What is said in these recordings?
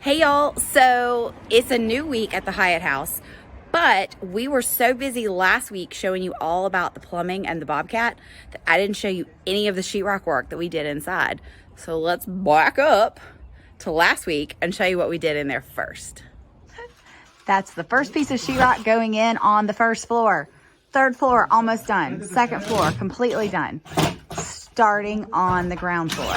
Hey y'all, so it's a new week at the Hyatt house, but we were so busy last week showing you all about the plumbing and the Bobcat that I didn't show you any of the sheetrock work that we did inside. So let's back up to last week and show you what we did in there first. That's the first piece of sheetrock going in on the first floor. Third floor, almost done. Second floor, completely done. Starting on the ground floor.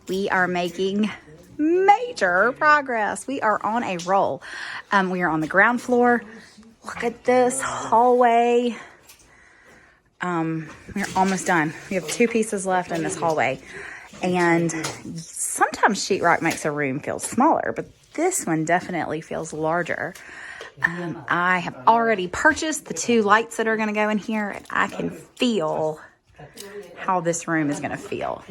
We are making major progress. We are on a roll. We are on the ground floor. Look at this hallway. We're almost done. We have 2 pieces left in this hallway. And sometimes sheetrock makes a room feel smaller, but this one definitely feels larger. I have already purchased the 2 lights that are going to go in here, and I can feel how this room is going to feel.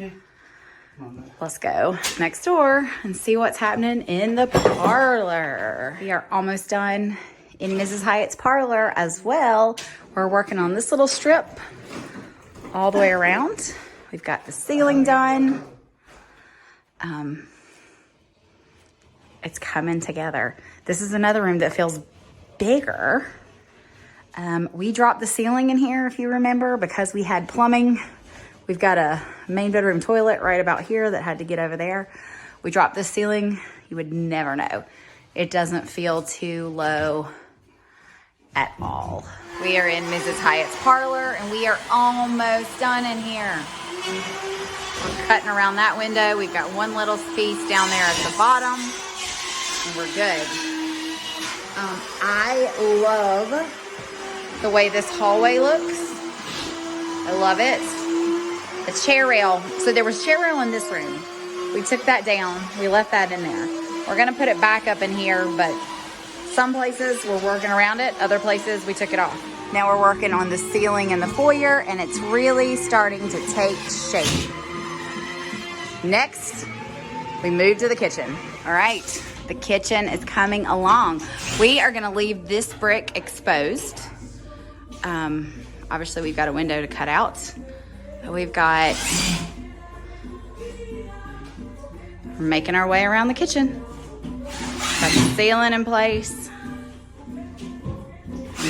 Let's go next door and see what's happening in the parlor. We are almost done in Mrs. Hyatt's parlor as well. We're working on this little strip all the way around. We've got the ceiling done. It's coming together. This is another room that feels bigger. We dropped the ceiling in here, if you remember, because we had plumbing. We've got a main bedroom toilet right about here that had to get over there. We dropped this ceiling. You would never know. It doesn't feel too low at all. We are in Mrs. Hyatt's parlor and we are almost done in here. We're cutting around that window. We've got one little piece down there at the bottom and we're good. I love the way this hallway looks. I love it. The chair rail. So there was chair rail in this room. We took that down. We left that in there. We're going to put it back up in here, but some places we're working around it. Other places we took it off. Now we're working on the ceiling in the foyer, and it's really starting to take shape. Next, we move to the kitchen. All right, the kitchen is coming along. We are going to leave this brick exposed. Obviously, we've got a window to cut out. We've got, we're making our way around the kitchen. Got the ceiling in place.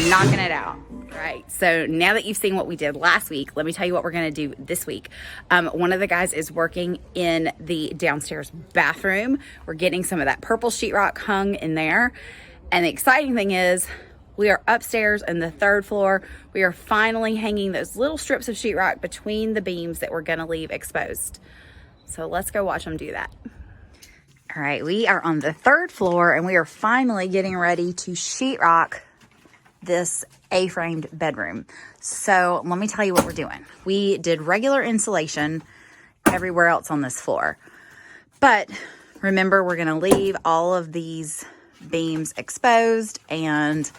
Knocking it out. Right, so now that you've seen what we did last week, let me tell you what we're gonna do this week. One of the guys is working in the downstairs bathroom. We're getting some of that purple sheetrock hung in there. And the exciting thing is, we are upstairs in the 3rd floor. We are finally hanging those little strips of sheetrock between the beams that we're gonna leave exposed. So let's go watch them do that. All right, we are on the 3rd floor and we are finally getting ready to sheetrock this A-framed bedroom. So let me tell you what we're doing. We did regular insulation everywhere else on this floor. But remember, we're gonna leave all of these beams exposed and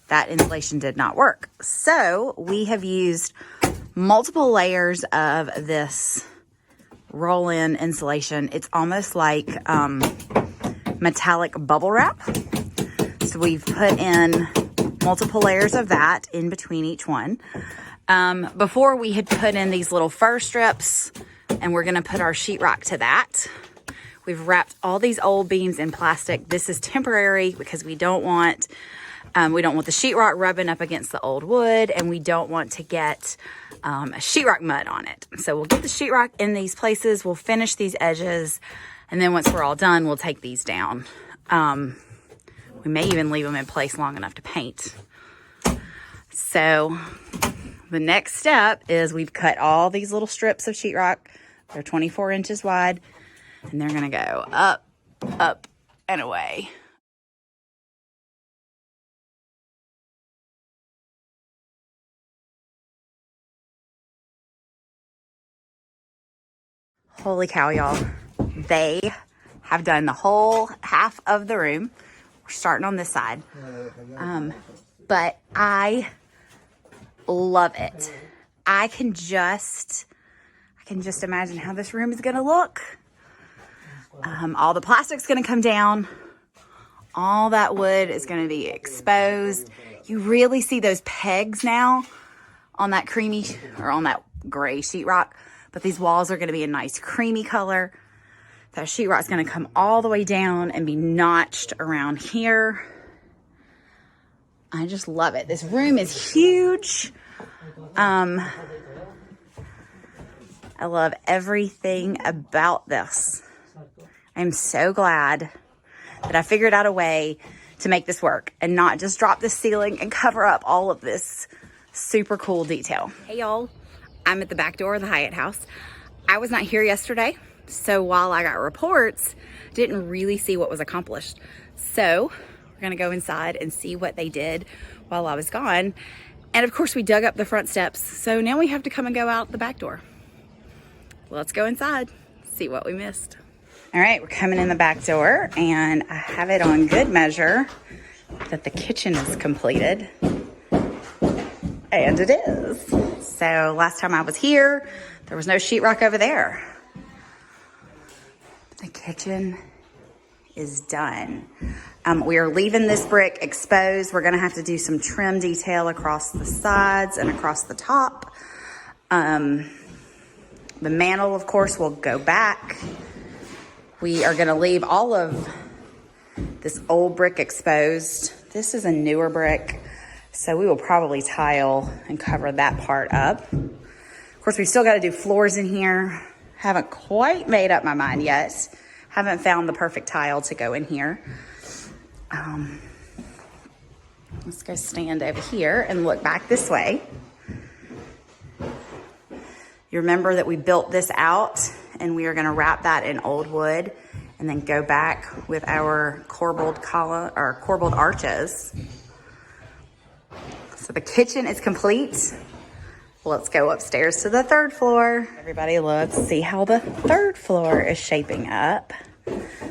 that insulation did not work. So we have used multiple layers of this roll-in insulation. It's almost like metallic bubble wrap. So we've put in multiple layers of that in between each one. Before we had put in these little fur strips and we're gonna put our sheetrock to that. We've wrapped all these old beams in plastic. This is temporary because we don't want the sheetrock rubbing up against the old wood, and we don't want to get sheetrock mud on it. So we'll get the sheetrock in these places. We'll finish these edges, and then once we're all done, we'll take these down. We may even leave them in place long enough to paint. So the next step is we've cut all these little strips of sheetrock. They're 24 inches wide, and they're gonna go up, up, and away. Holy cow, y'all. They have done the whole half of the room. We're starting on this side. But I love it. I can just imagine how this room is gonna look. All the plastic's gonna come down. All that wood is gonna be exposed. You really see those pegs now on that creamy, or on that gray sheetrock. But these walls are gonna be a nice creamy color. That sheetrock's gonna come all the way down and be notched around here. I just love it. This room is huge. I love everything about this. I'm so glad that I figured out a way to make this work and not just drop the ceiling and cover up all of this super cool detail. Hey y'all, I'm at the back door of the Hyatt house. I was not here yesterday, so while I got reports, didn't really see what was accomplished. So we're gonna go inside and see what they did while I was gone. And of course we dug up the front steps, so now we have to come and go out the back door. Let's go inside, see what we missed. All right, we're coming in the back door, and I have it on good measure that the kitchen is completed. And it is. So last time I was here, there was no sheetrock over there. The kitchen is done. We are leaving this brick exposed. We're gonna have to do some trim detail across the sides and across the top. The mantle, of course, will go back. We are gonna leave all of this old brick exposed. This is a newer brick, so we will probably tile and cover that part up. Of course, we still gotta do floors in here. Haven't quite made up my mind yet. Haven't found the perfect tile to go in here. Let's go stand over here and look back this way. You remember that we built this out, and we are gonna wrap that in old wood and then go back with our corbelled column or corbelled arches. So the kitchen is complete. Let's go upstairs to the third floor. Everybody, let's see how the third floor is shaping up.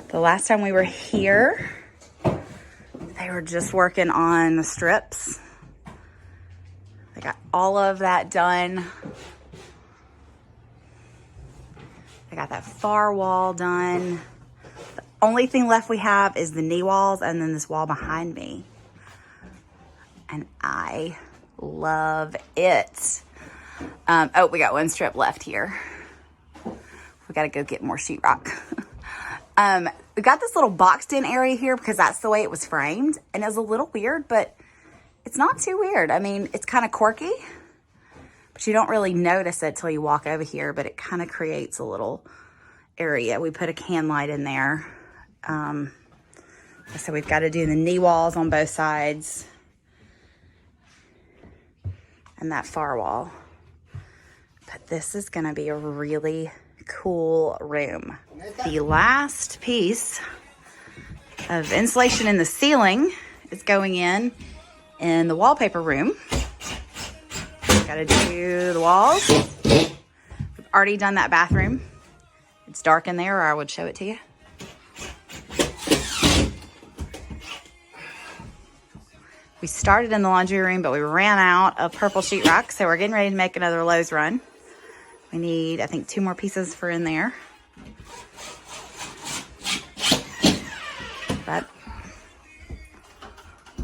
The last time we were here, they were just working on the strips. They got all of that done. I got that far wall done. The only thing left we have is the knee walls and then this wall behind me. And I love it. Oh, we got one strip left here. We got to go get more sheetrock. We got this little boxed in area here because that's the way it was framed. And it was a little weird, but it's not too weird. I mean, it's kind of quirky, but you don't really notice it till you walk over here, but it kind of creates a little area. We put a can light in there. So we've got to do the knee walls on both sides and that far wall. But this is going to be a really cool room. The last piece of insulation in the ceiling is going in the wallpaper room. Got to do the walls. We've already done that bathroom. It's dark in there, or I would show it to you. We started in the laundry room, but we ran out of purple sheetrock, so we're getting ready to make another Lowe's run. We need, I think, 2 more pieces for in there. But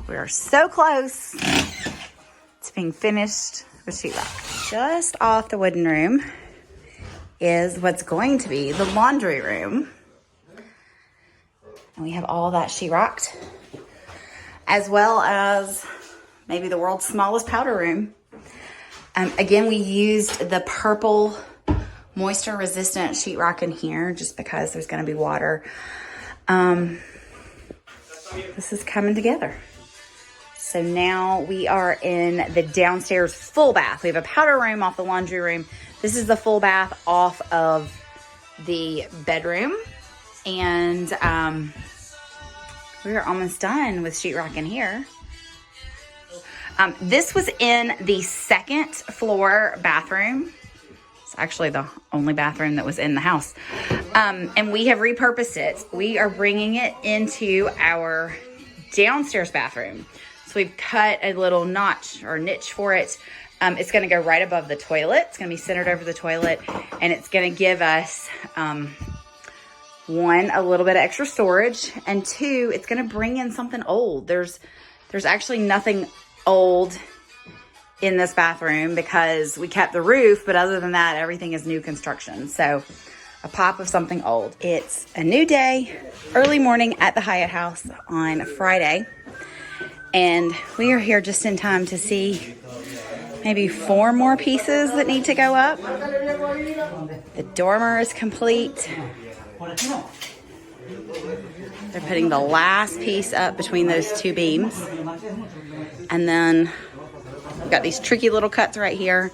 we are so close to being finished with sheetrock. Just off the wooden room is what's going to be the laundry room. And we have all that sheetrocked, as well as maybe the world's smallest powder room. Again, we used the purple moisture resistant sheetrock in here just because there's going to be water. This is coming together. So now we are in the downstairs full bath. We have a powder room off the laundry room. This is the full bath off of the bedroom. And we are almost done with sheetrock in here. This was in the second floor bathroom. It's actually the only bathroom that was in the house. And we have repurposed it. We are bringing it into our downstairs bathroom. So we've cut a little notch or niche for it. It's going to go right above the toilet. It's going to be centered over the toilet. And it's going to give us, 1, a little bit of extra storage. And 2, it's going to bring in something old. There's actually nothing old in this bathroom because we kept the roof, but other than that, everything is new construction. So a pop of something old. It's a new day, early morning at the Hyatt house on Friday. And we are here just in time to see maybe 4 more pieces that need to go up. The dormer is complete. They're putting the last piece up between those 2 beams. And then we've got these tricky little cuts right here.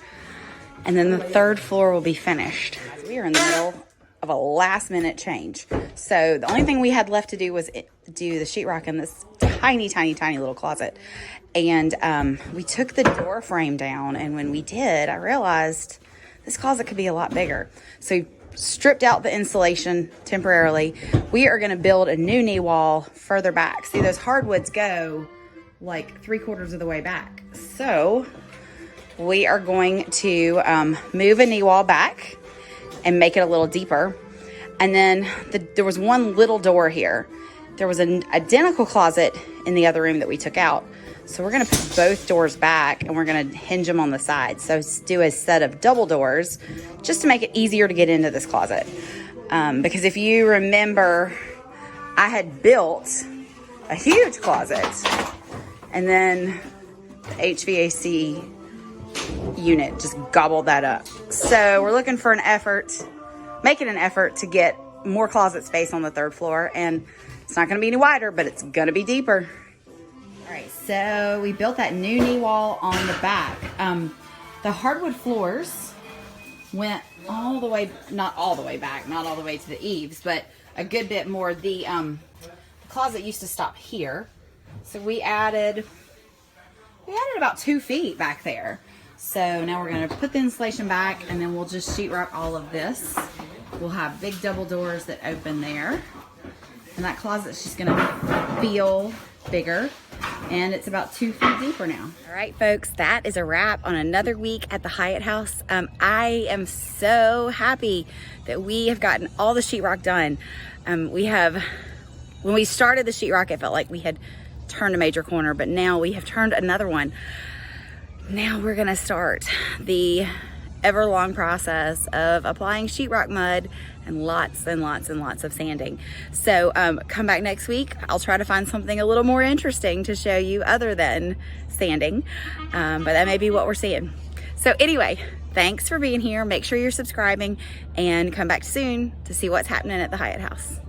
And then the 3rd floor will be finished. We are in the middle of a last minute change. So the only thing we had left to do was do the sheetrock in this tiny, tiny, tiny little closet. And we took the door frame down, and when we did, I realized this closet could be a lot bigger. So we stripped out the insulation temporarily. We are going to build a new knee wall further back. See, those hardwoods go like 3/4 of the way back. So we are going to move a knee wall back and make it a little deeper. And then there was one little door here. There was an identical closet in the other room that we took out. So we're going to put both doors back, and we're going to hinge them on the sides. So do a set of double doors just to make it easier to get into this closet. Because if you remember, I had built a huge closet, and then the HVAC unit just gobbled that up. So we're looking for making an effort to get more closet space on the 3rd floor. And it's not going to be any wider, but it's going to be deeper. All right, so we built that new knee wall on the back. The hardwood floors went all the way, not all the way back, not all the way to the eaves, but a good bit more. The closet used to stop here. So we added about 2 feet back there. So now we're going to put the insulation back, and then we'll just sheetrock all of this. We'll have big double doors that open there. And that closet's just going to feel bigger. And it's about 2 feet deeper now. All right, folks, that is a wrap on another week at the Hyatt house. I am so happy that we have gotten all the sheetrock done. When we started the sheetrock, it felt like we had turned a major corner, but now we have turned another one. Now we're gonna start the ever-long process of applying sheetrock mud and lots and lots and lots of sanding. So come back next week. I'll try to find something a little more interesting to show you other than sanding, but that may be what we're seeing. So anyway, thanks for being here. Make sure you're subscribing, and come back soon to see what's happening at the Hyatt house.